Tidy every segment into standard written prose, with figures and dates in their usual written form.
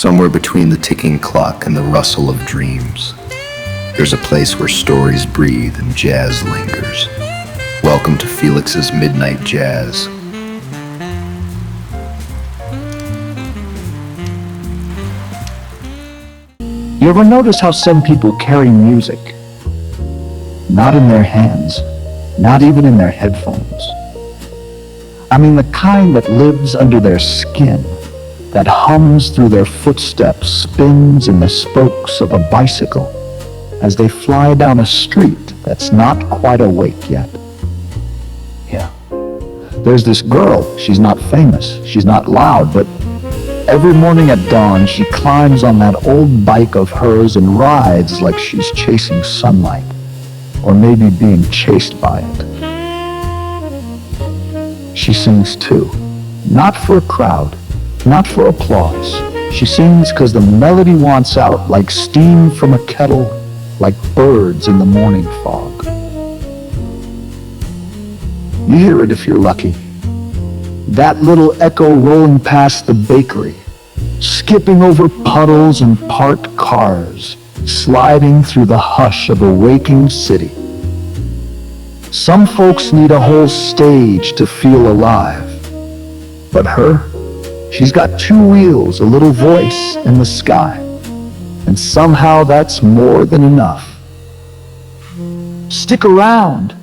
Somewhere between the ticking clock and the rustle of dreams, there's a place where stories breathe and jazz lingers. Welcome to Felix's Midnight Jazz. You ever notice how some people carry music? Not in their hands, not even in their headphones. I mean the kind that lives under their skin, that hums through their footsteps, spins in the spokes of a bicycle as they fly down a street that's not quite awake yet. Yeah. There's this girl, she's not famous, she's not loud, but every morning at dawn she climbs on that old bike of hers and rides like she's chasing sunlight, or maybe being chased by it. She sings too, not for a crowd, not for applause. She sings 'cause the melody wants out like steam from a kettle, like birds in the morning fog. You hear it if you're lucky. That little echo rolling past the bakery, skipping over puddles and parked cars, sliding through the hush of a waking city. Some folks need a whole stage to feel alive, but her, she's got two wheels, a little voice in the sky, and somehow that's more than enough. Stick around.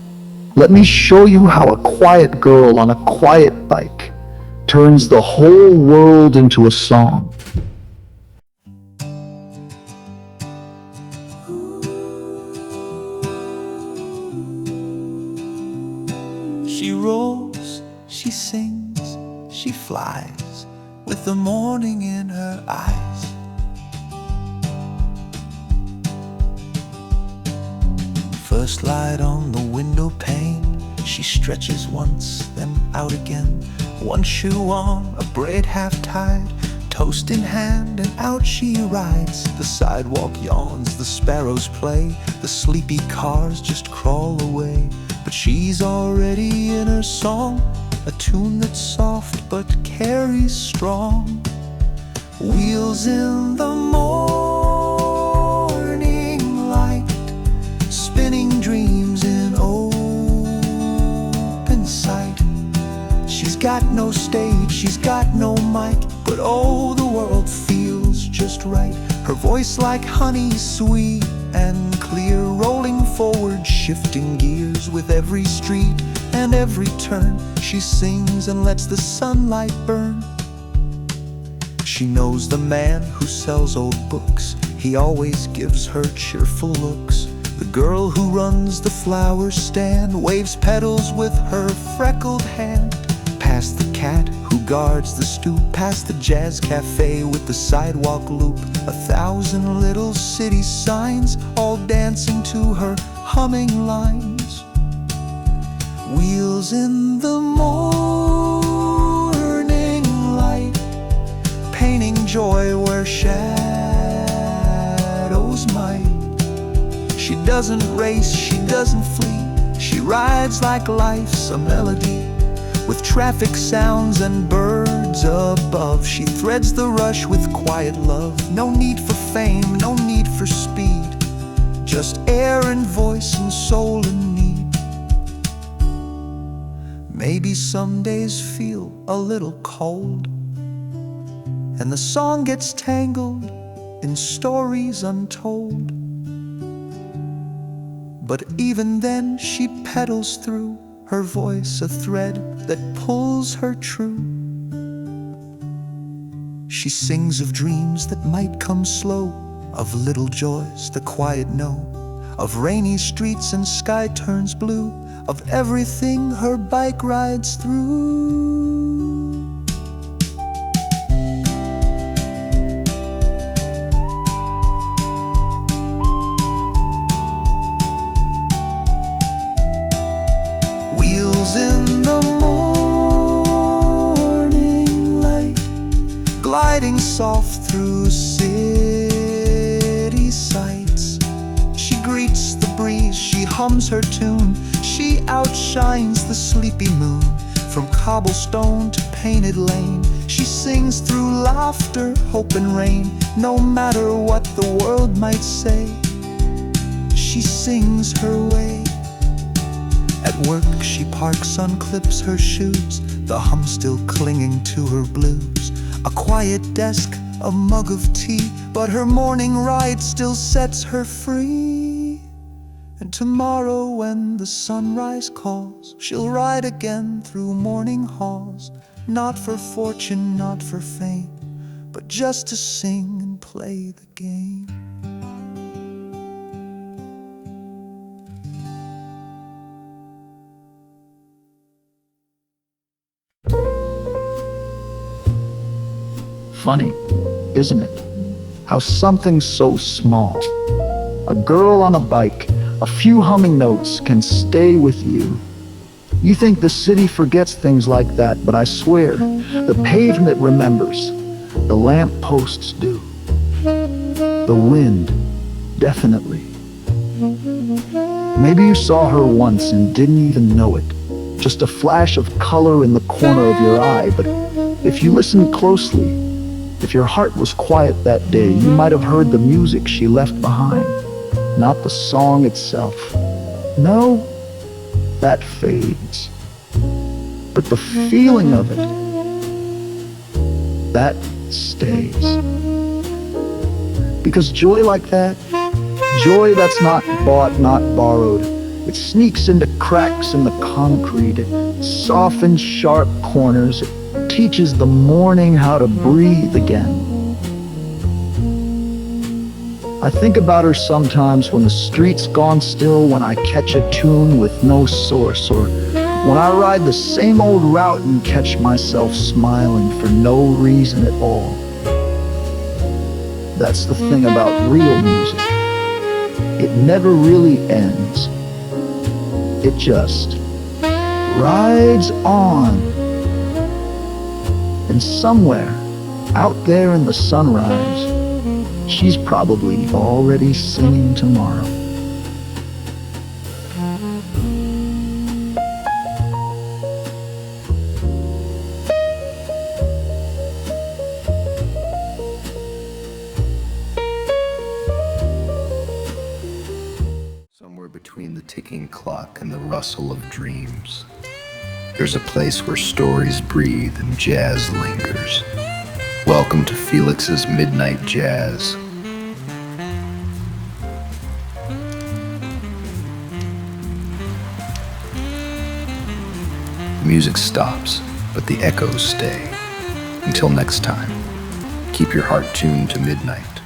Let me show you how a quiet girl on a quiet bike turns the whole world into a song. She rolls, she sings, she flies with the morning in her eyes. First light on the window pane, she stretches once, then out again. One shoe on, a braid half tied, toast in hand, and out she rides. The sidewalk yawns, the sparrows play, the sleepy cars just crawl away. But she's already in her song, a tune that's soft but carries strong. Wheels in the morning light, spinning dreams in open sight. She's got no stage, she's got no mic, but oh, the world feels just right. Her voice like honey, sweet and clear, rolling forward, shifting gears with every street and every turn. She sings and lets the sunlight burn. She knows the man who sells old books, he always gives her cheerful looks. The girl who runs the flower stand waves petals with her freckled hand. Past the cat who guards the stoop, past the jazz cafe with the sidewalk loop. 1,000 little city signs, all dancing to her humming lines. Wheels in the morning light, painting joy where shadows might. She doesn't race, she doesn't flee, she rides like life's a melody. With traffic sounds and birds above, she threads the rush with quiet love. No need for fame, no need for speed, just air and voice and soul in need. Maybe some days feel a little cold, and the song gets tangled in stories untold. But even then she pedals through, her voice a thread that pulls her true. She sings of dreams that might come slow, of little joys the quiet know, of rainy streets and sky turns blue, of everything her bike rides through. Wheels in the morning light, gliding soft through city sights. She greets the breeze, she hums her tune, she outshines the sleepy moon. from cobblestone to painted lane. She sings through laughter, hope and rain. No matter what the world might say, she sings her way. At work she parks, unclips her shoes, the hum still clinging to her blues. A quiet desk, a mug of tea, but her morning ride still sets her free. And tomorrow when the sunrise calls, she'll ride again through morning halls. Not for fortune, not for fame, but just to sing and play the game. Funny, isn't it? How something so small, a girl on a bike, a few humming notes can stay with you. You think the city forgets things like that, but I swear, the pavement remembers, the lamp posts do. The wind, definitely. Maybe you saw her once and didn't even know it. Just a flash of color in the corner of your eye, but if you listened closely, if your heart was quiet that day, you might have heard the music she left behind, not the song itself. No, that fades. But the feeling of it, that stays. Because joy like that, joy that's not bought, not borrowed, it sneaks into cracks in the concrete, it softens sharp corners, it teaches the morning how to breathe again. I think about her sometimes when the street's gone still, when I catch a tune with no source, or when I ride the same old route and catch myself smiling for no reason at all. That's the thing about real music. It never really ends. It just rides on. And somewhere, out there in the sunrise, she's probably already singing tomorrow. Somewhere between the ticking clock and the rustle of dreams, there's a place where stories breathe and jazz lingers. Welcome to Felix's Midnight Jazz. The music stops, but the echoes stay. Until next time, keep your heart tuned to midnight.